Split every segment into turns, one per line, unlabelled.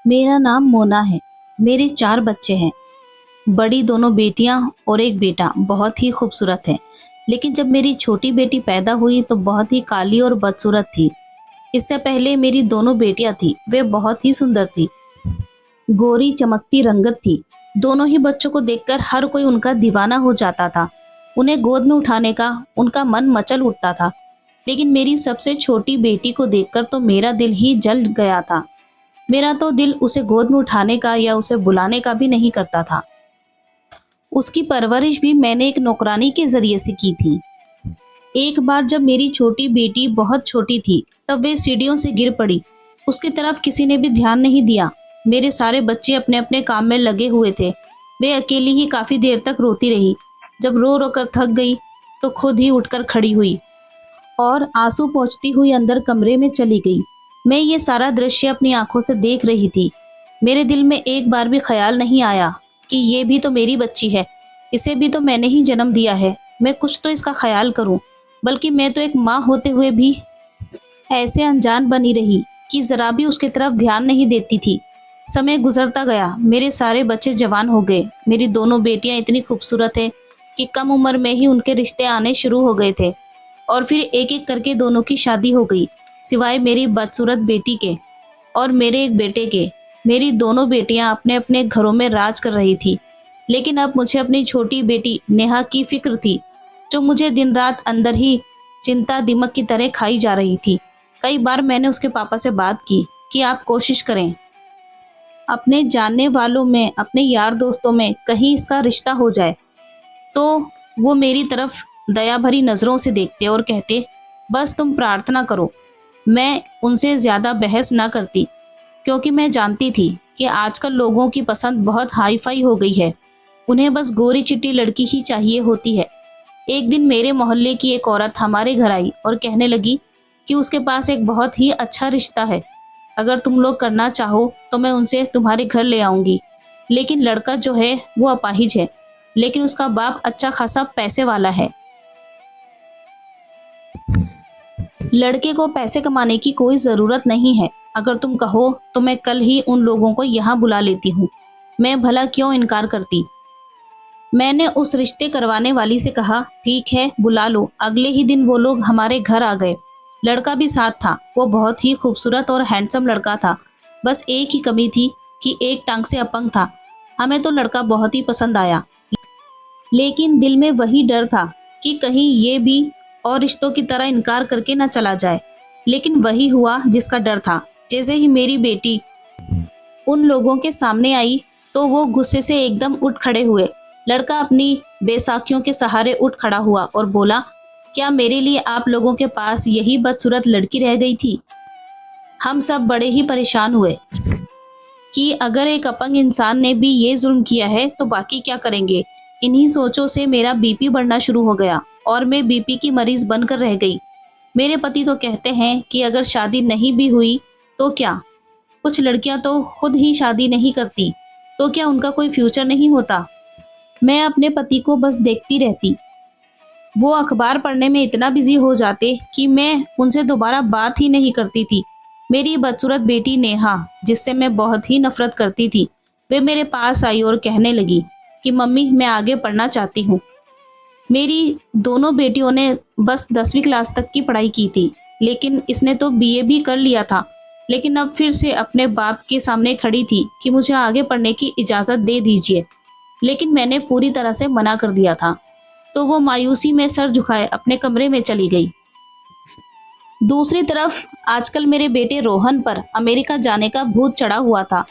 मेरा नाम मोना है। मेरे 4 बच्चे हैं। बड़ी दोनों बेटियां और एक बेटा बहुत ही खूबसूरत है। लेकिन जब मेरी छोटी बेटी पैदा हुई तो बहुत ही काली और बदसूरत थी। इससे पहले मेरी दोनों बेटियां थी, वे बहुत ही सुंदर थी। गोरी चमकती रंगत थी। दोनों ही बच्चों को देखकर हर कोई उनका दीवाना हो जाता था। उन्हें गोद में उठाने का उनका मन मचल उठता था। लेकिन मेरी सबसे छोटी बेटी को देखकर तो मेरा दिल ही जल गया था। मेरा तो दिल उसे गोद में उठाने का या उसे बुलाने का भी नहीं करता था। उसकी परवरिश भी मैंने एक नौकरानी के जरिए से की थी। एक बार जब मेरी छोटी बेटी बहुत छोटी थी, तब वे सीढ़ियों से गिर पड़ी। उसकी तरफ किसी ने भी ध्यान नहीं दिया। मेरे सारे बच्चे अपने अपने काम में लगे हुए थे। वे अकेली ही काफी देर तक रोती रही। जब रो रो कर थक गई तो खुद ही उठकर खड़ी हुई और आंसू पोंछती हुई अंदर कमरे में चली गई। मैं ये सारा दृश्य अपनी आंखों से देख रही थी। मेरे दिल में एक बार भी ख्याल नहीं आया कि ये भी तो मेरी बच्ची है, इसे भी तो मैंने ही जन्म दिया है, मैं कुछ तो इसका ख्याल करूं। बल्कि मैं तो एक माँ होते हुए भी ऐसे अनजान बनी रही कि जरा भी उसकी तरफ ध्यान नहीं देती थी। समय गुजरता गया, मेरे सारे बच्चे जवान हो गए। मेरी दोनों बेटियां इतनी खूबसूरत है कि कम उम्र में ही उनके रिश्ते आने शुरू हो गए थे और फिर एक एक करके दोनों की शादी हो गई, सिवाय मेरी बदसूरत बेटी के और मेरे एक बेटे के। मेरी दोनों बेटियां अपने अपने घरों में राज कर रही थी। लेकिन अब मुझे अपनी छोटी बेटी नेहा की फिक्र थी, जो मुझे दिन रात अंदर ही चिंता दिमक की तरह खाई जा रही थी। कई बार मैंने उसके पापा से बात की कि आप कोशिश करें, अपने जानने वालों में, अपने यार दोस्तों में कहीं इसका रिश्ता हो जाए। तो वो मेरी तरफ दया भरी नज़रों से देखते और कहते, बस तुम प्रार्थना करो। मैं उनसे ज़्यादा बहस ना करती, क्योंकि मैं जानती थी कि आजकल लोगों की पसंद बहुत हाई फाई हो गई है। उन्हें बस गोरी चिट्टी लड़की ही चाहिए होती है। एक दिन मेरे मोहल्ले की एक औरत हमारे घर आई और कहने लगी कि उसके पास एक बहुत ही अच्छा रिश्ता है। अगर तुम लोग करना चाहो तो मैं उनसे तुम्हारे घर ले आऊंगी। लेकिन लड़का जो है वो अपाहिज है, लेकिन उसका बाप अच्छा खासा पैसे वाला है। लड़के को पैसे कमाने की कोई ज़रूरत नहीं है। अगर तुम कहो तो मैं कल ही उन लोगों को यहाँ बुला लेती हूँ। मैं भला क्यों इनकार करती। मैंने उस रिश्ते करवाने वाली से कहा, ठीक है बुला लो। अगले ही दिन वो लोग हमारे घर आ गए। लड़का भी साथ था। वो बहुत ही खूबसूरत और हैंडसम लड़का था। बस एक ही कमी थी कि एक टांग से अपंग था। हमें तो लड़का बहुत ही पसंद आया, लेकिन दिल में वही डर था कि कहीं ये भी और रिश्तों की तरह इनकार करके न चला जाए। लेकिन वही हुआ जिसका डर था। जैसे ही मेरी बेटी उन लोगों के सामने आई तो वो गुस्से से एकदम उठ खड़े हुए। लड़का अपनी बेसाखियों के सहारे उठ खड़ा हुआ और बोला, क्या मेरे लिए आप लोगों के पास यही बदसूरत लड़की रह गई थी। हम सब बड़े ही परेशान हुए कि अगर एक अपंग इंसान ने भी ये जुल्म किया है तो बाकी क्या करेंगे। इन्हीं सोचों से मेरा बीपी बढ़ना शुरू हो गया और मैं बीपी की मरीज बनकर रह गई। मेरे पति तो कहते हैं कि अगर शादी नहीं भी हुई तो क्या, कुछ लड़कियां तो खुद ही शादी नहीं करती, तो क्या उनका कोई फ्यूचर नहीं होता। मैं अपने पति को बस देखती रहती। वो अखबार पढ़ने में इतना बिजी हो जाते कि मैं उनसे दोबारा बात ही नहीं करती थी। मेरी बदसूरत बेटी नेहा, जिससे मैं बहुत ही नफरत करती थी, वे मेरे पास आई और कहने लगी कि मम्मी मैं आगे पढ़ना चाहती हूँ। मेरी दोनों बेटियों ने बस 10वीं क्लास तक की पढ़ाई की थी, लेकिन इसने तो बीए भी कर लिया था। लेकिन अब फिर से अपने बाप के सामने खड़ी थी कि मुझे आगे पढ़ने की इजाज़त दे दीजिए। लेकिन मैंने पूरी तरह से मना कर दिया था। तो वो मायूसी में सर झुकाए अपने कमरे में चली गई। दूसरी तरफ आजकल मेरे बेटे रोहन पर अमेरिका जाने का भूत चढ़ा हुआ था।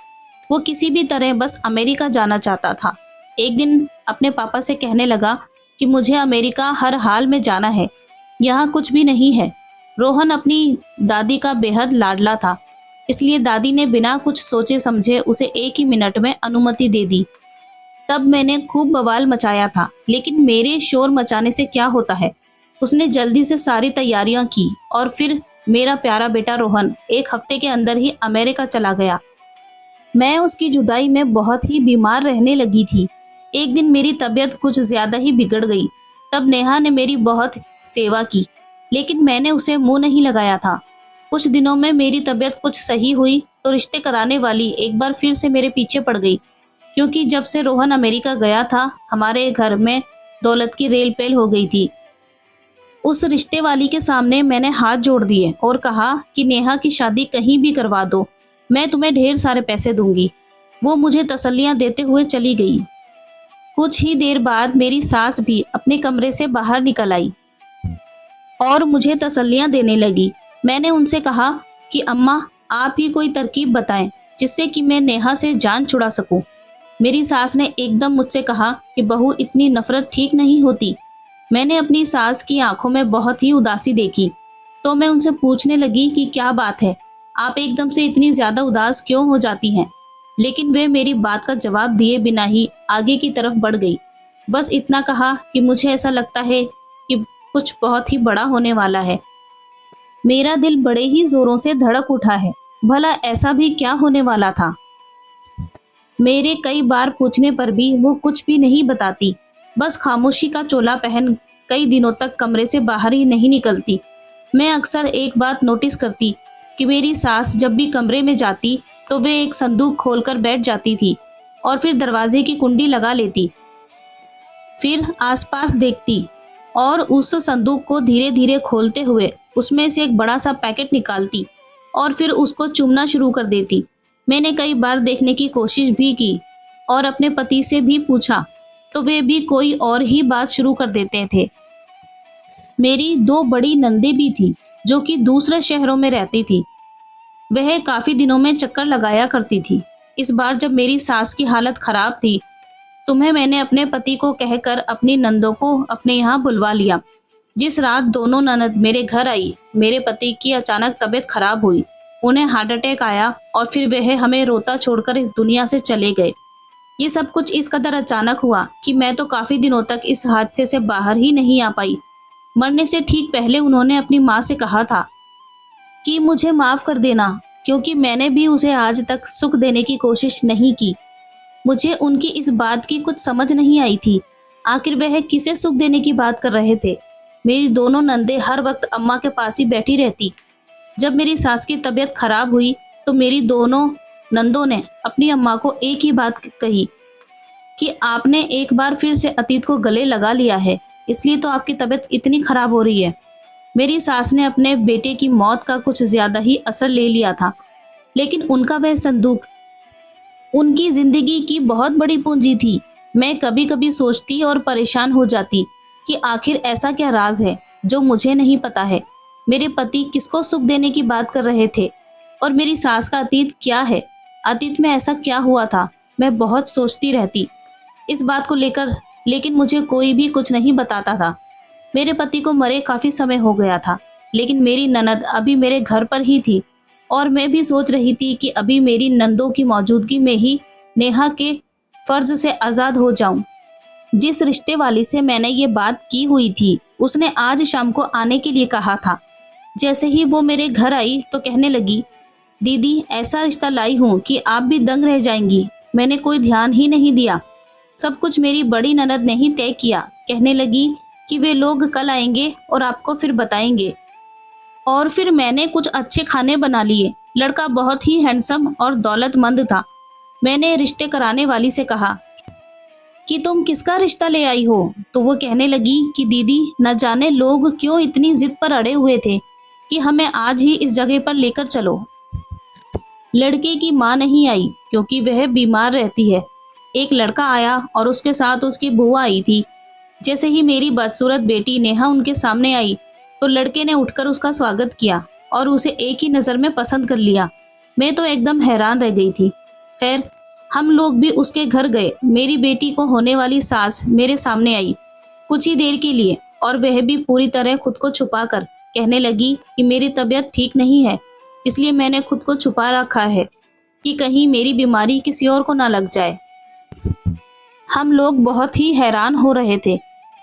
वो किसी भी तरह बस अमेरिका जाना चाहता था। एक दिन अपने पापा से कहने लगा कि मुझे अमेरिका हर हाल में जाना है, यहाँ कुछ भी नहीं है। रोहन अपनी दादी का बेहद लाडला था, इसलिए दादी ने बिना कुछ सोचे समझे उसे एक ही मिनट में अनुमति दे दी। तब मैंने खूब बवाल मचाया था, लेकिन मेरे शोर मचाने से क्या होता है। उसने जल्दी से सारी तैयारियां की और फिर मेरा प्यारा बेटा रोहन 1 हफ्ते के अंदर ही अमेरिका चला गया। मैं उसकी जुदाई में बहुत ही बीमार रहने लगी थी। एक दिन मेरी तबीयत कुछ ज्यादा ही बिगड़ गई। तब नेहा ने मेरी बहुत सेवा की, लेकिन मैंने उसे मुंह नहीं लगाया था। कुछ दिनों में मेरी तबीयत कुछ सही हुई तो रिश्ते कराने वाली एक बार फिर से मेरे पीछे पड़ गई, क्योंकि जब से रोहन अमेरिका गया था हमारे घर में दौलत की रेल पेल हो गई थी। उस रिश्ते वाली के सामने मैंने हाथ जोड़ दिए और कहा कि नेहा की शादी कहीं भी करवा दो, मैं तुम्हें ढेर सारे पैसे दूंगी। वो मुझे तसल्लियां देते हुए चली गई। कुछ ही देर बाद मेरी सास भी अपने कमरे से बाहर निकल आई और मुझे तसल्लियां देने लगी। मैंने उनसे कहा कि अम्मा, आप ही कोई तरकीब बताएं जिससे कि मैं नेहा से जान छुड़ा सकूं। मेरी सास ने एकदम मुझसे कहा कि बहू, इतनी नफरत ठीक नहीं होती। मैंने अपनी सास की आंखों में बहुत ही उदासी देखी, तो मैं उनसे पूछने लगी कि क्या बात है, आप एकदम से इतनी ज्यादा उदास क्यों हो जाती हैं। लेकिन वे मेरी बात का जवाब दिए बिना ही आगे की तरफ बढ़ गई। बस इतना कहा कि मुझे ऐसा लगता है कि कुछ बहुत ही बड़ा होने वाला है। मेरा दिल बड़े ही जोरों से धड़क उठा है। भला ऐसा भी क्या होने वाला था? मेरे कई बार पूछने पर भी वो कुछ भी नहीं बताती, बस खामोशी का चोला पहन कई दिनों तक कमरे से बाहर ही नहीं निकलती। मैं अक्सर एक बात नोटिस करती कि मेरी सास जब भी कमरे में जाती तो वे एक संदूक खोलकर बैठ जाती थी और फिर दरवाजे की कुंडी लगा लेती। फिर आसपास देखती और उस संदूक को धीरे धीरे खोलते हुए उसमें से एक बड़ा सा पैकेट निकालती और फिर उसको चूमना शुरू कर देती। मैंने कई बार देखने की कोशिश भी की और अपने पति से भी पूछा, तो वे भी कोई और ही बात शुरू कर देते थे। मेरी दो बड़ी नंदे भी थी जो कि दूसरे शहरों में रहती थी। वह काफी दिनों में चक्कर लगाया करती थी। इस बार जब मेरी सास की हालत खराब थी, तुम्हें मैंने अपने पति को कहकर अपनी नंदों को अपने यहाँ बुलवा लिया। जिस रात दोनों ननद मेरे घर आई, मेरे पति की अचानक तबीयत खराब हुई। उन्हें हार्ट अटैक आया और फिर वह हमें रोता छोड़कर इस दुनिया से चले गए। ये सब कुछ इस कदर अचानक हुआ कि मैं तो काफी दिनों तक इस हादसे से बाहर ही नहीं आ पाई। मरने से ठीक पहले उन्होंने अपनी माँ से कहा था कि मुझे माफ कर देना, क्योंकि मैंने भी उसे आज तक सुख देने की कोशिश नहीं की। मुझे उनकी इस बात की कुछ समझ नहीं आई थी। आखिर वह किसे सुख देने की बात कर रहे थे। मेरी दोनों नंदे हर वक्त अम्मा के पास ही बैठी रहती। जब मेरी सास की तबीयत खराब हुई तो मेरी दोनों नंदों ने अपनी अम्मा को एक ही बात कही कि आपने एक बार फिर से अतीत को गले लगा लिया है, इसलिए तो आपकी तबीयत इतनी खराब हो रही है। मेरी सास ने अपने बेटे की मौत का कुछ ज्यादा ही असर ले लिया था, लेकिन उनका वह संदूक उनकी जिंदगी की बहुत बड़ी पूंजी थी। मैं कभी कभी सोचती और परेशान हो जाती कि आखिर ऐसा क्या राज है जो मुझे नहीं पता है। मेरे पति किसको सुख देने की बात कर रहे थे और मेरी सास का अतीत क्या है? अतीत में ऐसा क्या हुआ था? मैं बहुत सोचती रहती इस बात को लेकर, लेकिन मुझे कोई भी कुछ नहीं बताता था। मेरे पति को मरे काफी समय हो गया था, लेकिन मेरी ननद अभी मेरे घर पर ही थी और मैं भी सोच रही थी कि अभी मेरी नंदों की मौजूदगी में ही नेहा के फर्ज से आज़ाद हो जाऊं। जिस रिश्ते वाली से मैंने ये बात की हुई थी, उसने आज शाम को आने के लिए कहा था। जैसे ही वो मेरे घर आई तो कहने लगी, दीदी, ऐसा रिश्ता लाई हूँ कि आप भी दंग रह जाएंगी। मैंने कोई ध्यान ही नहीं दिया, सब कुछ मेरी बड़ी ननद ने ही तय किया। कहने लगी कि वे लोग कल आएंगे और आपको फिर बताएंगे। और फिर मैंने कुछ अच्छे खाने बना लिए। लड़का बहुत ही हैंडसम और दौलतमंद था। मैंने रिश्ते कराने वाली से कहा कि तुम किसका रिश्ता ले आई हो? तो वो कहने लगी कि दीदी, न जाने लोग क्यों इतनी जिद पर अड़े हुए थे कि हमें आज ही इस जगह पर लेकर चलो। लड़के की माँ नहीं आई क्योंकि वह बीमार रहती है। एक लड़का आया और उसके साथ उसकी बुआ आई थी। जैसे ही मेरी बदसूरत बेटी नेहा उनके सामने आई तो लड़के ने उठकर उसका स्वागत किया और उसे एक ही नज़र में पसंद कर लिया। मैं तो एकदम हैरान रह गई थी। खैर, हम लोग भी उसके घर गए। मेरी बेटी को होने वाली सास मेरे सामने आई कुछ ही देर के लिए, और वह भी पूरी तरह खुद को छुपाकर कहने लगी कि मेरी तबीयत ठीक नहीं है, इसलिए मैंने खुद को छुपा रखा है कि कहीं मेरी बीमारी किसी और को ना लग जाए। हम लोग बहुत ही हैरान हो रहे थे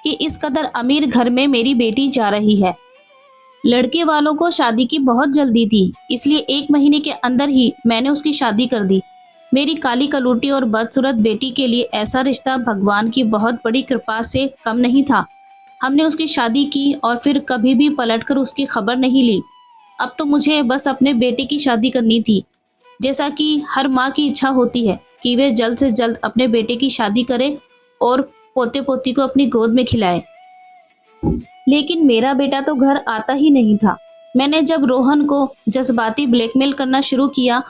कि इस कदर अमीर घर में मेरी बेटी जा रही है। लड़के वालों को शादी की बहुत जल्दी थी, इसलिए 1 महीने के अंदर ही मैंने उसकी शादी कर दी। मेरी काली कलूटी और बदसूरत बेटी के लिए ऐसा रिश्ता भगवान की बहुत बड़ी कृपा से कम नहीं था। हमने उसकी शादी की और फिर कभी भी पलटकर उसकी खबर नहीं ली। अब तो मुझे बस अपने बेटे की शादी करनी थी, जैसा कि हर माँ की इच्छा होती है कि वे जल्द से जल्द अपने बेटे की शादी करे और पोते पोती को अपनी गोद में खिलाए। लेकिन मेरा बेटा तो घर आता ही नहीं था। मैंने जब रोहन को जज्बाती ब्लैकमेल करना शुरू किया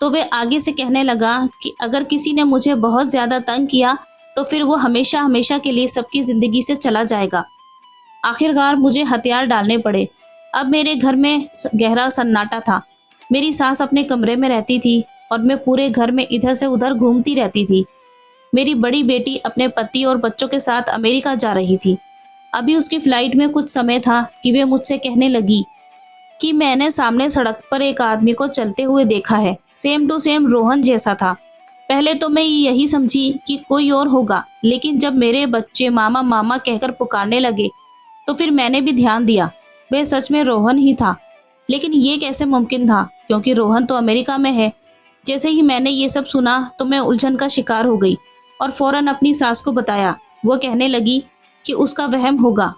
तो वे आगे से कहने लगा कि अगर किसी ने मुझे बहुत ज्यादा तंग किया तो फिर वो हमेशा हमेशा के लिए सबकी जिंदगी से चला जाएगा। आखिरकार मुझे हथियार डालने पड़े। अब मेरे घर में गहरा सन्नाटा था। मेरी सास अपने कमरे में रहती थी और मैं पूरे घर में इधर से उधर घूमती रहती थी। मेरी बड़ी बेटी अपने पति और बच्चों के साथ अमेरिका जा रही थी। अभी उसकी फ्लाइट में कुछ समय था कि वे मुझसे कहने लगी कि मैंने सामने सड़क पर एक आदमी को चलते हुए देखा है, सेम टू सेम रोहन जैसा था। पहले तो मैं यही समझी कि कोई और होगा, लेकिन जब मेरे बच्चे मामा मामा कहकर पुकारने लगे तो फिर मैंने भी ध्यान दिया, वह सच में रोहन ही था। लेकिन ये कैसे मुमकिन था, क्योंकि रोहन तो अमेरिका में है। जैसे ही मैंने ये सब सुना तो मैं उलझन का शिकार हो गई और फौरन अपनी सास को बताया। वो कहने लगी कि उसका वहम होगा।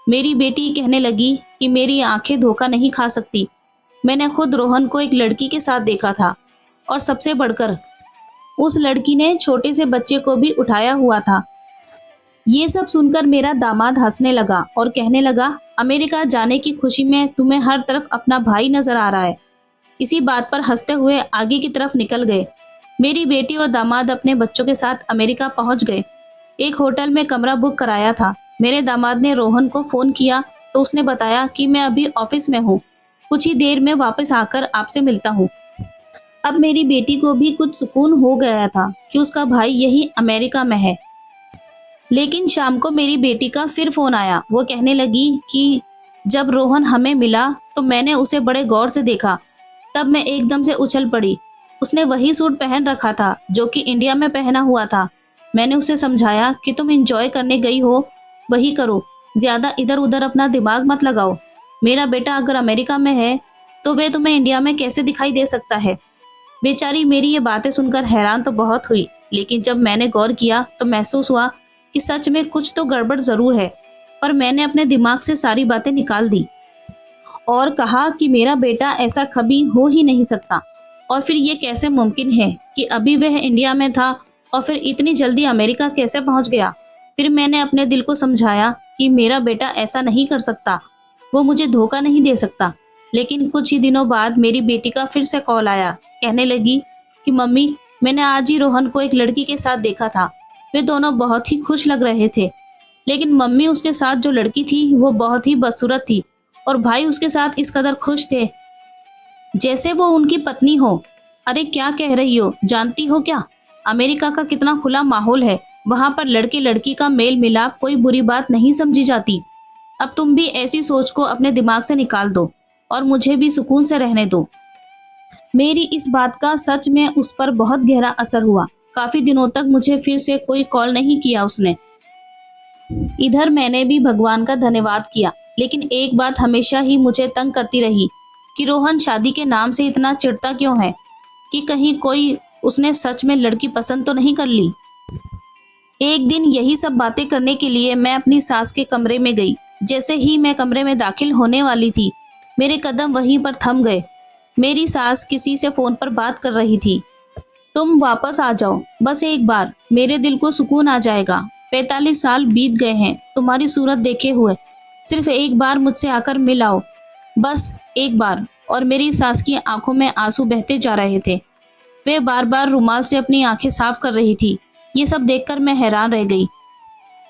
मेरी बेटी कहने लगी कि मेरी आंखें धोखा नहीं खा सकती, मैंने खुद रोहन को एक लड़की के साथ देखा था और सबसे बढ़कर उस लड़की ने छोटे से बच्चे को भी उठाया हुआ था। ये सब सुनकर मेरा दामाद हंसने लगा और कहने लगा, अमेरिका जाने की खुशी में तुम्हें हर तरफ अपना भाई नजर आ रहा है। इसी बात पर हंसते हुए आगे की तरफ निकल गए। मेरी बेटी और दामाद अपने बच्चों के साथ अमेरिका पहुंच गए। एक होटल में कमरा बुक कराया था। मेरे दामाद ने रोहन को फोन किया तो उसने बताया कि मैं अभी ऑफिस में हूँ, कुछ ही देर में वापस आकर आपसे मिलता हूँ। अब मेरी बेटी को भी कुछ सुकून हो गया था कि उसका भाई यही अमेरिका में है। लेकिन शाम को मेरी बेटी का फिर फोन आया। वो कहने लगी कि जब रोहन हमें मिला तो मैंने उसे बड़े गौर से देखा। तब मैं एकदम से उछल पड़ी। उसने वही सूट पहन रखा था जो कि इंडिया में पहना हुआ था। मैंने उसे समझाया कि तुम एंजॉय करने गई हो, वही करो, ज्यादा इधर उधर अपना दिमाग मत लगाओ। मेरा बेटा अगर अमेरिका में है तो वे तुम्हें इंडिया में कैसे दिखाई दे सकता है। बेचारी मेरी ये बातें सुनकर हैरान तो बहुत हुई, लेकिन जब मैंने गौर किया तो महसूस हुआ कि सच में कुछ तो गड़बड़ जरूर है। पर मैंने अपने दिमाग से सारी बातें निकाल दी और कहा कि मेरा बेटा ऐसा कभी हो ही नहीं सकता। और फिर ये कैसे मुमकिन है कि अभी वह इंडिया में था और फिर इतनी जल्दी अमेरिका कैसे पहुंच गया। फिर मैंने अपने दिल को समझाया कि मेरा बेटा ऐसा नहीं कर सकता, वो मुझे धोखा नहीं दे सकता। लेकिन कुछ ही दिनों बाद मेरी बेटी का फिर से कॉल आया। कहने लगी कि मम्मी, मैंने आज ही रोहन को एक लड़की के साथ देखा था, वे दोनों बहुत ही खुश लग रहे थे। लेकिन मम्मी, उसके साथ जो लड़की थी वो बहुत ही बदसूरत थी और भाई उसके साथ इस कदर खुश थे जैसे वो उनकी पत्नी हो। अरे क्या कह रही हो, जानती हो क्या, अमेरिका का कितना खुला माहौल है। वहां पर लड़के लड़की का मेल मिलाप कोई बुरी बात नहीं समझी जाती। अब तुम भी ऐसी सोच को अपने दिमाग से निकाल दो और मुझे भी सुकून से रहने दो। मेरी इस बात का सच में उस पर बहुत गहरा असर हुआ। काफी दिनों तक मुझे फिर से कोई कॉल नहीं किया उसने। इधर मैंने भी भगवान का धन्यवाद किया, लेकिन एक बात हमेशा ही मुझे तंग करती रही कि रोहन शादी के नाम से इतना चिढ़ता क्यों है, कि कहीं कोई उसने सच में लड़की पसंद तो नहीं कर ली। एक दिन यही सब बातें करने के लिए मैं अपनी सास के कमरे में गई। जैसे ही मैं कमरे में दाखिल होने वाली थी, मेरे कदम वहीं पर थम गए। मेरी सास किसी से फोन पर बात कर रही थी। तुम वापस आ जाओ, बस एक बार, मेरे दिल को सुकून आ जाएगा। 45 साल बीत गए हैं तुम्हारी सूरत देखे हुए, सिर्फ एक बार मुझसे आकर मिल आओ, बस एक बार। और मेरी सास की आंखों में आंसू बहते जा रहे थे। वे बार बार रुमाल से अपनी आंखें साफ कर रही थी। ये सब देखकर मैं हैरान रह गई।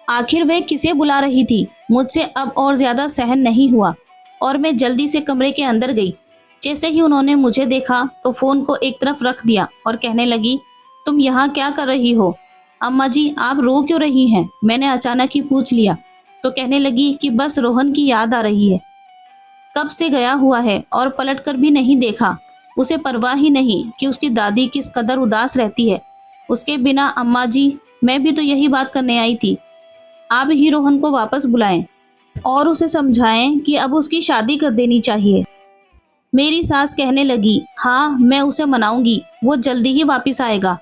आखिर वे किसे बुला रही थी। मुझसे अब और ज्यादा सहन नहीं हुआ और मैं जल्दी से कमरे के अंदर गई। जैसे ही उन्होंने मुझे देखा तो फोन को एक तरफ रख दिया और कहने लगी, तुम यहाँ क्या कर रही हो? अम्मा जी, आप रो क्यों रही हैं? मैंने अचानक ही पूछ लिया तो कहने लगी कि बस रोहन की याद आ रही है। कब से गया हुआ है और पलटकर भी नहीं देखा। उसे परवाह ही नहीं कि उसकी दादी किस कदर उदास रहती है उसके बिना। अम्मा जी, मैं भी तो यही बात करने आई थी। आप ही रोहन को वापस बुलाएं और उसे समझाएं कि अब उसकी शादी कर देनी चाहिए। मेरी सास कहने लगी, हाँ मैं उसे मनाऊंगी, वो जल्दी ही वापस आएगा।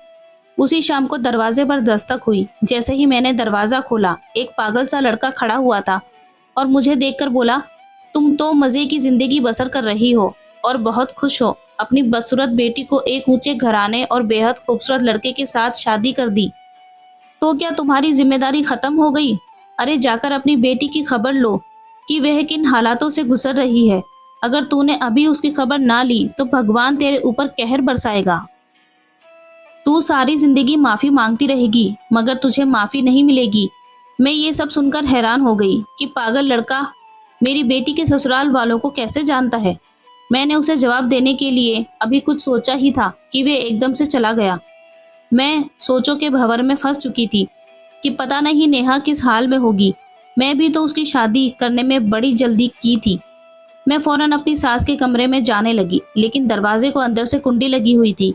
उसी शाम को दरवाजे पर दस्तक हुई। जैसे ही मैंने दरवाजा खोला, एक पागल सा लड़का खड़ा हुआ था और मुझे देखकर बोला, तुम तो मजे की जिंदगी बसर कर रही हो, और बहुत खुश हो अपनी बदसूरत बेटी को एक ऊंचे घराने और बेहद खूबसूरत लड़के के साथ शादी कर दी, तो क्या तुम्हारी जिम्मेदारी खत्म हो गई? अरे जाकर अपनी बेटी की खबर लो कि वह किन हालातों से गुजर रही है। अगर तूने अभी उसकी खबर ना ली तो भगवान तेरे ऊपर कहर बरसाएगा। तू सारी जिंदगी माफी मांगती रहेगी मगर तुझे माफी नहीं मिलेगी। मैं ये सब सुनकर हैरान हो गई कि पागल लड़का मेरी बेटी के ससुराल वालों को कैसे जानता है। मैंने उसे जवाब देने के लिए अभी कुछ सोचा ही था कि वे एकदम से चला गया। मैं सोचों के भंवर में फंस चुकी थी कि पता नहीं नेहा किस हाल में होगी। मैं भी तो उसकी शादी करने में बड़ी जल्दी की थी। मैं फौरन अपनी सास के कमरे में जाने लगी, लेकिन दरवाजे को अंदर से कुंडी लगी हुई थी।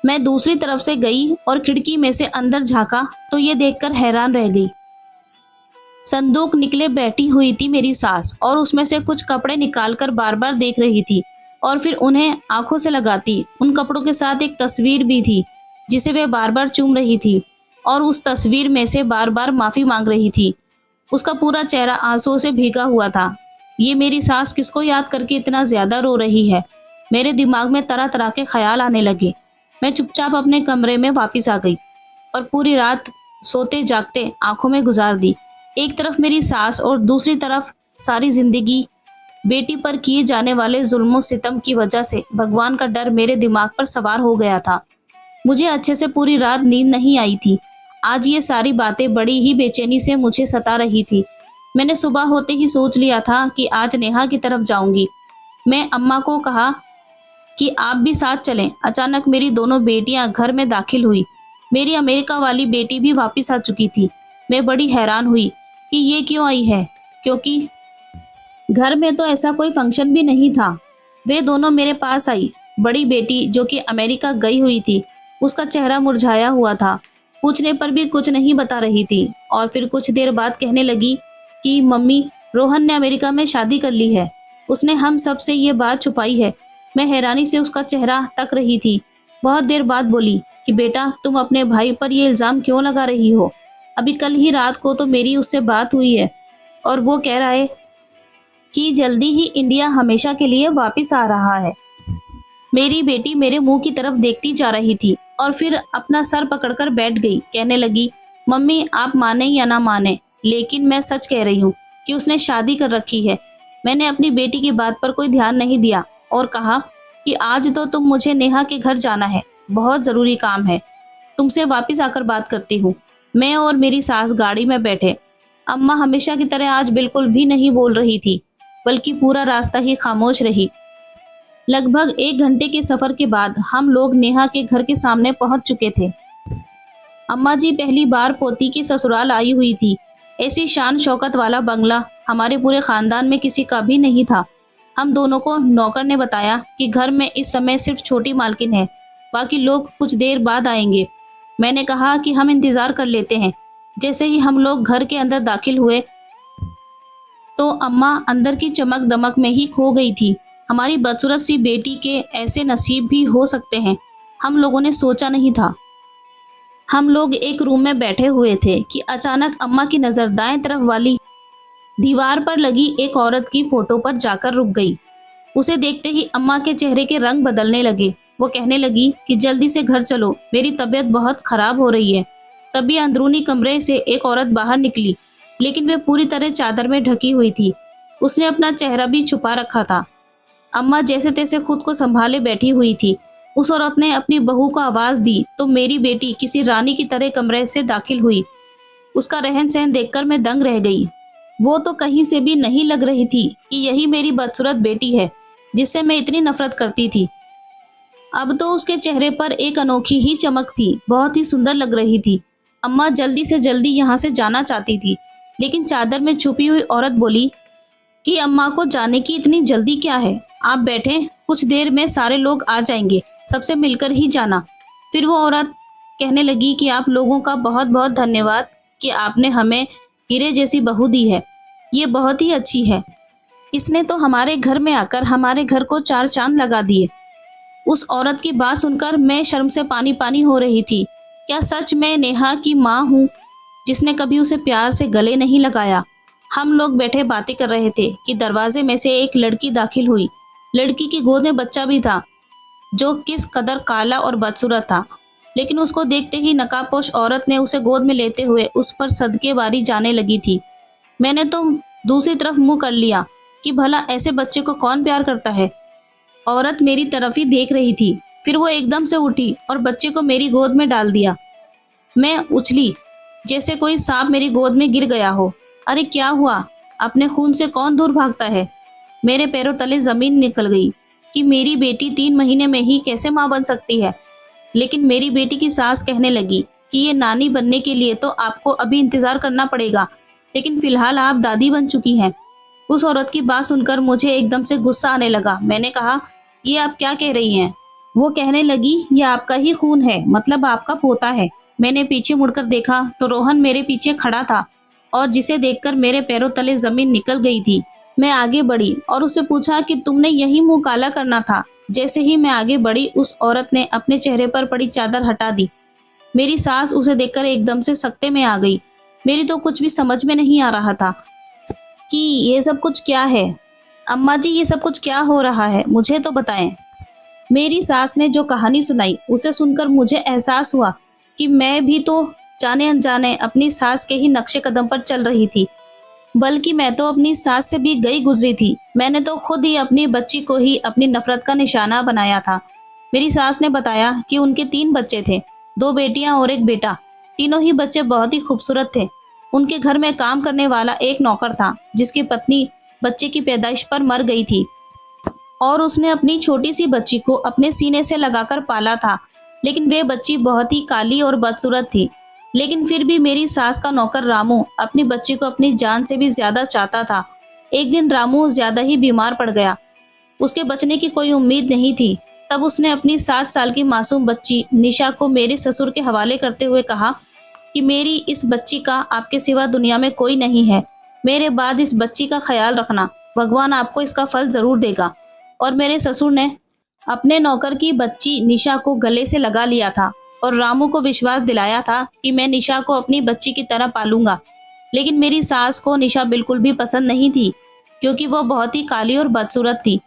मैं दूसरी तरफ से गई और खिड़की में से अंदर झांका तो ये देखकर हैरान रह गई। संदूक निकले बैठी हुई थी मेरी सास और उसमें से कुछ कपड़े निकालकर बार बार देख रही थी और फिर उन्हें आंखों से लगाती। उन कपड़ों के साथ एक तस्वीर भी थी जिसे वे बार बार चूम रही थी और उस तस्वीर में से बार बार माफी मांग रही थी। उसका पूरा चेहरा आंसुओं से भीगा हुआ था। ये मेरी सास किसको याद करके इतना ज्यादा रो रही है? मेरे दिमाग में तरह तरह के ख्याल आने लगे। मैं चुपचाप अपने कमरे में वापस आ गई और पूरी रात सोते जागते आंखों में गुजार दी। एक तरफ मेरी सास और दूसरी तरफ सारी जिंदगी बेटी पर किए जाने वाले जुल्मों सितम की वजह से भगवान का डर मेरे दिमाग पर सवार हो गया था। मुझे अच्छे से पूरी रात नींद नहीं आई थी। आज ये सारी बातें बड़ी ही बेचैनी से मुझे सता रही थी। मैंने सुबह होते ही सोच लिया था कि आज नेहा की तरफ जाऊंगी। मैं अम्मा को कहा कि आप भी साथ चलें। अचानक मेरी दोनों बेटियां घर में दाखिल हुई। मेरी अमेरिका वाली बेटी भी वापस आ चुकी थी। मैं बड़ी हैरान हुई कि ये क्यों आई है, क्योंकि घर में तो ऐसा कोई फंक्शन भी नहीं था। वे दोनों मेरे पास आई। बड़ी बेटी जो कि अमेरिका गई हुई थी, उसका चेहरा मुरझाया हुआ था। पूछने पर भी कुछ नहीं बता रही थी और फिर कुछ देर बाद कहने लगी कि मम्मी, रोहन ने अमेरिका में शादी कर ली है। उसने हम सब से ये बात छुपाई है। मैं हैरानी से उसका चेहरा तक रही थी। बहुत देर बाद बोली कि बेटा, तुम अपने भाई पर ये इल्जाम क्यों लगा रही हो? अभी कल ही रात को तो मेरी उससे बात हुई है और वो कह रहा है कि जल्दी ही इंडिया हमेशा के लिए वापस आ रहा है। मेरी बेटी मेरे मुंह की तरफ देखती जा रही थी और फिर अपना सर पकड़कर बैठ गई। कहने लगी, मम्मी, आप माने या ना माने, लेकिन मैं सच कह रही हूँ कि उसने शादी कर रखी है। मैंने अपनी बेटी की बात पर कोई ध्यान नहीं दिया और कहा कि आज तो तुम मुझे नेहा के घर जाना है, बहुत जरूरी काम है। तुमसे वापस आकर बात करती हूँ। मैं और मेरी सास गाड़ी में बैठे। अम्मा हमेशा की तरह आज बिल्कुल भी नहीं बोल रही थी, बल्कि पूरा रास्ता ही खामोश रही। लगभग 1 घंटे के सफर के बाद हम लोग नेहा के घर के सामने पहुंच चुके थे। अम्मा जी पहली बार पोती की ससुराल आई हुई थी। ऐसी शान शौकत वाला बंगला हमारे पूरे खानदान में किसी का भी नहीं था। हम दोनों को नौकर ने बताया कि घर में इस समय सिर्फ छोटी मालकिन है, बाकी लोग कुछ देर बाद आएंगे। मैंने कहा कि हम इंतजार कर लेते हैं। जैसे ही हम लोग घर के अंदर दाखिल हुए तो अम्मा अंदर की चमक दमक में ही खो गई थी। हमारी बदसूरत सी बेटी के ऐसे नसीब भी हो सकते हैं, हम लोगों ने सोचा नहीं था। हम लोग एक रूम में बैठे हुए थे कि अचानक अम्मा की नज़र दाएं तरफ वाली दीवार पर लगी एक औरत की फोटो पर जाकर रुक गई। उसे देखते ही अम्मा के चेहरे के रंग बदलने लगे। वो कहने लगी कि जल्दी से घर चलो, मेरी तबीयत बहुत खराब हो रही है। तभी अंदरूनी कमरे से एक औरत बाहर निकली, लेकिन वे पूरी तरह चादर में ढकी हुई थी। उसने अपना चेहरा भी छुपा रखा था। अम्मा जैसे तैसे खुद को संभाले बैठी हुई थी। उस औरत ने अपनी बहू को आवाज दी तो मेरी बेटी किसी रानी की तरह कमरे से दाखिल हुई। उसका रहन सहन देखकर मैं दंग रह गई। वो तो कहीं से भी नहीं लग रही थी कि यही मेरी बदसूरत बेटी है जिससे मैं इतनी नफरत करती थी। अब तो उसके चेहरे पर एक अनोखी ही चमक थी, बहुत ही सुंदर लग रही थी। अम्मा जल्दी से जल्दी यहाँ से जाना चाहती थी, लेकिन चादर में छुपी हुई औरत बोली कि अम्मा को जाने की इतनी जल्दी क्या है, आप बैठें, कुछ देर में सारे लोग आ जाएंगे, सबसे मिलकर ही जाना। फिर वो औरत कहने लगी कि आप लोगों का बहुत बहुत धन्यवाद कि आपने हमें हीरे जैसी बहू दी है। ये बहुत ही अच्छी है। इसने तो हमारे घर में आकर हमारे घर को 4 चांद लगा दिए। उस औरत की बात सुनकर मैं शर्म से पानी पानी हो रही थी। क्या सच मैं नेहा की माँ हूँ जिसने कभी उसे प्यार से गले नहीं लगाया? हम लोग बैठे बातें कर रहे थे कि दरवाजे में से एक लड़की दाखिल हुई। लड़की की गोद में बच्चा भी था, जो किस कदर काला और बदसूरत था। लेकिन उसको देखते ही नकाबपोश औरत ने उसे गोद में लेते हुए उस पर सदके बारी जाने लगी थी। मैंने तो दूसरी तरफ मुंह कर लिया कि भला ऐसे बच्चे को कौन प्यार करता है। औरत मेरी तरफ ही देख रही थी। फिर वो एकदम से उठी और बच्चे को मेरी गोद में डाल दिया। मैं उछली जैसे कोई सांप मेरी गोद में गिर गया हो। अरे क्या हुआ? अपने खून से कौन दूर भागता है? मेरे पैरों तले जमीन निकल गई कि मेरी बेटी 3 महीने में ही कैसे माँ बन सकती है। लेकिन मेरी बेटी की सास कहने लगी कि ये नानी बनने के लिए तो आपको अभी इंतजार करना पड़ेगा, लेकिन फिलहाल आप दादी बन चुकी हैं। उस औरत की बात सुनकर मुझे एकदम से गुस्सा आने लगा। मैंने कहा, ये आप क्या कह रही हैं? वो कहने लगी, ये आपका ही खून है, मतलब आपका पोता है। मैंने पीछे मुड़कर देखा तो रोहन मेरे पीछे खड़ा था और जिसे देखकर मेरे पैरों तले जमीन निकल गई थी। मैं आगे बढ़ी और उससे पूछा कि तुमने यही मुंह काला करना था। जैसे ही मैं आगे बढ़ी, उस औरत ने अपने चेहरे पर पड़ी चादर हटा दी। मेरी सास उसे देखकर एकदम से सकते में आ गई। मेरी तो कुछ भी समझ में नहीं आ रहा था कि ये सब कुछ क्या है। अम्मा जी, ये सब कुछ क्या हो रहा है, मुझे तो बताएं। मेरी सास ने जो कहानी सुनाई उसे सुनकर मुझे एहसास हुआ कि मैं भी तो जाने अनजाने अपनी सास के ही नक्शे कदम पर चल रही थी। बल्कि मैं तो अपनी सास से भी गई गुजरी थी। मैंने तो खुद ही अपनी बच्ची को ही अपनी नफरत का निशाना बनाया था। मेरी सास ने बताया कि उनके 3 बच्चे थे, 2 बेटियां और एक बेटा। तीनों ही बच्चे बहुत ही खूबसूरत थे। उनके घर में काम करने वाला एक नौकर था, जिसकी पत्नी बच्चे की पैदाइश पर मर गई थी और उसने अपनी छोटी सी बच्ची को अपने सीने से लगाकर पाला था। लेकिन वे बच्ची बहुत ही काली और बदसूरत थी। लेकिन फिर भी मेरी सास का नौकर रामू अपनी बच्ची को अपनी जान से भी ज्यादा चाहता था। एक दिन रामू ज्यादा ही बीमार पड़ गया। उसके बचने की कोई उम्मीद नहीं थी। तब उसने अपनी 7 साल की मासूम बच्ची निशा को मेरे ससुर के हवाले करते हुए कहा कि मेरी इस बच्ची का आपके सिवा दुनिया में कोई नहीं है। मेरे बाद इस बच्ची का ख्याल रखना, भगवान आपको इसका फल जरूर देगा। और मेरे ससुर ने अपने नौकर की बच्ची निशा को गले से लगा लिया था और रामू को विश्वास दिलाया था कि मैं निशा को अपनी बच्ची की तरह पालूंगा। लेकिन मेरी सास को निशा बिल्कुल भी पसंद नहीं थी, क्योंकि वह बहुत ही काली और बदसूरत थी।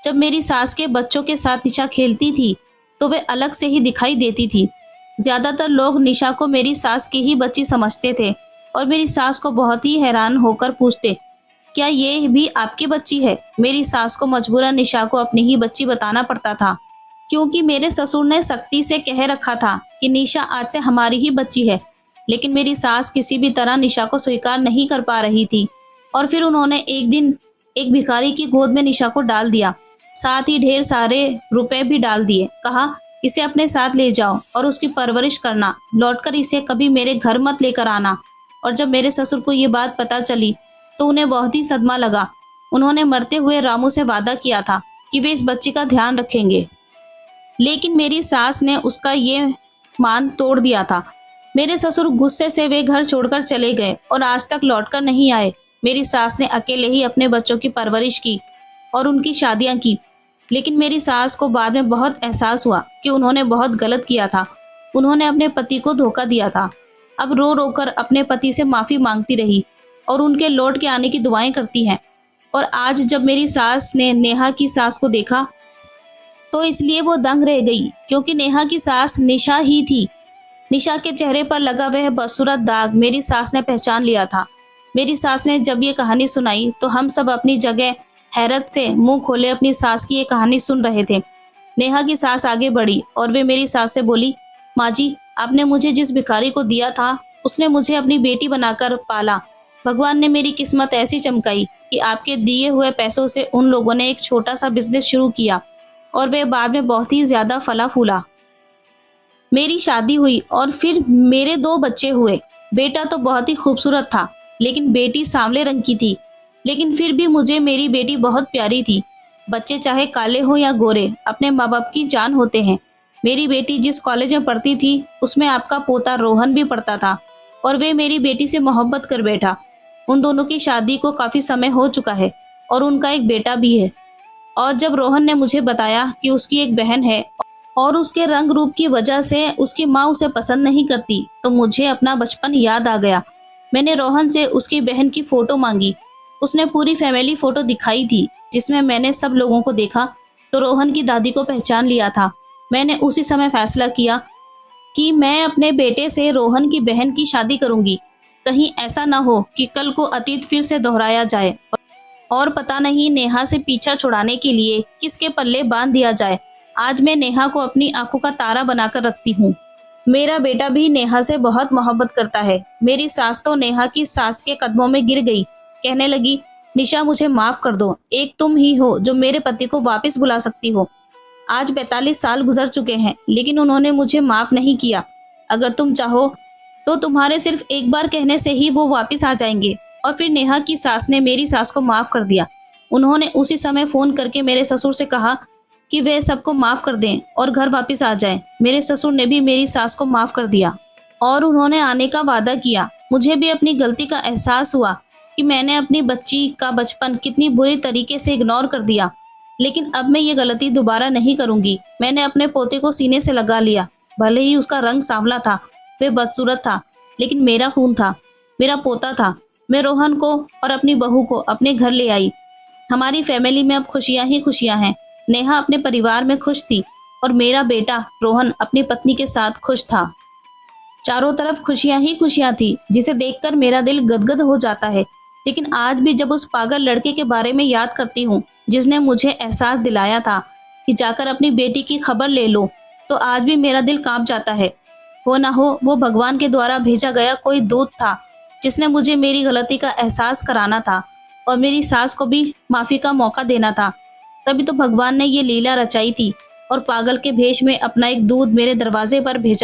जब मेरी सास के बच्चों के साथ निशा खेलती थी तो वे अलग से ही दिखाई देती थी। ज्यादातर लोग निशा को मेरी सास की ही बच्ची समझते थे और मेरी सास को बहुत ही हैरान होकर पूछते, क्या ये भी आपकी बच्ची है? मेरी सास को मजबूरन निशा को अपनी ही बच्ची बताना पड़ता था, क्योंकि मेरे ससुर ने सख्ती से कह रखा था कि निशा आज से हमारी ही बच्ची है। लेकिन मेरी सास किसी भी तरह निशा को स्वीकार नहीं कर पा रही थी और फिर उन्होंने एक दिन एक भिखारी की गोद में निशा को डाल दिया। साथ ही ढेर सारे रुपए भी डाल दिए। कहा, इसे अपने साथ ले जाओ और उसकी परवरिश करना, लौटकर इसे कभी मेरे घर मत लेकर आना। और जब मेरे ससुर को ये बात पता चली तो उन्हें बहुत ही सदमा लगा। उन्होंने मरते हुए रामू से वादा किया था कि वे इस बच्ची का ध्यान रखेंगे, लेकिन मेरी सास ने उसका ये मान तोड़ दिया था। मेरे ससुर गुस्से से वे घर छोड़कर चले गए और आज तक लौटकर नहीं आए। मेरी सास ने अकेले ही अपने बच्चों की परवरिश की और उनकी शादियां की। लेकिन मेरी सास को बाद में बहुत एहसास हुआ कि उन्होंने बहुत गलत किया था। उन्होंने अपने पति को धोखा दिया था। अब रो रो कर अपने पति से माफी मांगती रही और उनके लौट के आने की दुआएं करती हैं। और आज जब मेरी सास ने नेहा की सास को देखा तो इसलिए वो दंग रह गई, क्योंकि नेहा की सास निशा ही थी। निशा के चेहरे पर लगा वह बदसूरत दाग मेरी सास ने पहचान लिया था। मेरी सास ने जब ये कहानी सुनाई तो हम सब अपनी जगह हैरत से मुंह खोले अपनी सास की ये कहानी सुन रहे थे। नेहा की सास आगे बढ़ी और वे मेरी सास से बोली, माँ जी, आपने मुझे जिस भिखारी को दिया था उसने मुझे अपनी बेटी बनाकर पाला। भगवान ने मेरी किस्मत ऐसी चमकाई कि आपके दिए हुए पैसों से उन लोगों ने एक छोटा सा बिजनेस शुरू किया और वे बाद में बहुत ही ज्यादा फला फूला। मेरी शादी हुई और फिर मेरे 2 बच्चे हुए। बेटा तो बहुत ही खूबसूरत था, लेकिन बेटी सांवले रंग की थी। लेकिन फिर भी मुझे मेरी बेटी बहुत प्यारी थी। बच्चे चाहे काले हो या गोरे, अपने माँ बाप की जान होते हैं। मेरी बेटी जिस कॉलेज में पढ़ती थी उसमें आपका पोता रोहन भी पढ़ता था और वे मेरी बेटी से मोहब्बत कर बैठा। उन दोनों की शादी को काफी समय हो चुका है और उनका एक बेटा भी है। और जब रोहन ने मुझे बताया कि उसकी एक बहन है और उसके रंग रूप की वजह से उसकी माँ उसे पसंद नहीं करती, तो मुझे अपना बचपन याद आ गया। मैंने रोहन से उसकी बहन की फोटो मांगी। उसने पूरी फैमिली फोटो दिखाई थी, जिसमें मैंने सब लोगों को देखा तो रोहन की दादी को पहचान लिया था। मैंने उसी समय फैसला किया कि मैं अपने बेटे से रोहन की बहन की शादी करूंगी। कहीं ऐसा ना हो कि कल को अतीत फिर से दोहराया जाए और पता नहीं नेहा से पीछा छुड़ाने के लिए किसके पल्ले बांध दिया जाए। आज मैं नेहा को अपनी आंखों का तारा बनाकर रखती हूँ। मेरा बेटा भी नेहा से बहुत मोहब्बत करता है। मेरी सास तो नेहा की सास के कदमों में गिर गई। कहने लगी, निशा मुझे माफ कर दो, एक तुम ही हो जो मेरे पति को वापस बुला सकती हो। आज 42 साल गुजर चुके हैं लेकिन उन्होंने मुझे माफ नहीं किया। अगर तुम चाहो तो तुम्हारे सिर्फ एक बार कहने से ही वो वापस आ जाएंगे। और फिर नेहा की सास ने मेरी सास को माफ कर दिया। उन्होंने उसी समय फोन करके मेरे ससुर से कहा कि वे सबको माफ कर दें और घर वापस आ जाएं। मेरे ससुर ने भी मेरी सास को माफ कर दिया और उन्होंने आने का वादा किया। मुझे भी अपनी गलती का एहसास हुआ कि मैंने अपनी बच्ची का बचपन कितनी बुरी तरीके से इग्नोर कर दिया। लेकिन अब मैं ये गलती दोबारा नहीं करूंगी। मैंने अपने पोते को सीने से लगा लिया। भले ही उसका रंग सांवला था, वे बदसूरत था, लेकिन मेरा खून था, मेरा पोता था। मैं रोहन को और अपनी बहू को अपने घर ले आई। हमारी फैमिली में अब खुशियां ही खुशियां हैं। नेहा अपने परिवार में खुश थी और मेरा बेटा रोहन अपनी पत्नी के साथ खुश था। चारों तरफ खुशियां ही खुशियां थी, जिसे देखकर मेरा दिल गदगद हो जाता है। लेकिन आज भी जब उस पागल लड़के के बारे में याद करती हूँ जिसने मुझे एहसास दिलाया था कि जाकर अपनी बेटी की खबर ले लो, तो आज भी मेरा दिल कांप जाता है। हो ना हो वो भगवान के द्वारा भेजा गया कोई दूत था जिसने मुझे मेरी गलती का एहसास कराना था और मेरी सास को भी माफी का मौका देना था। तभी तो भगवान ने ये लीला रचाई थी और पागल के भेष में अपना एक दूत मेरे दरवाजे पर भेजा।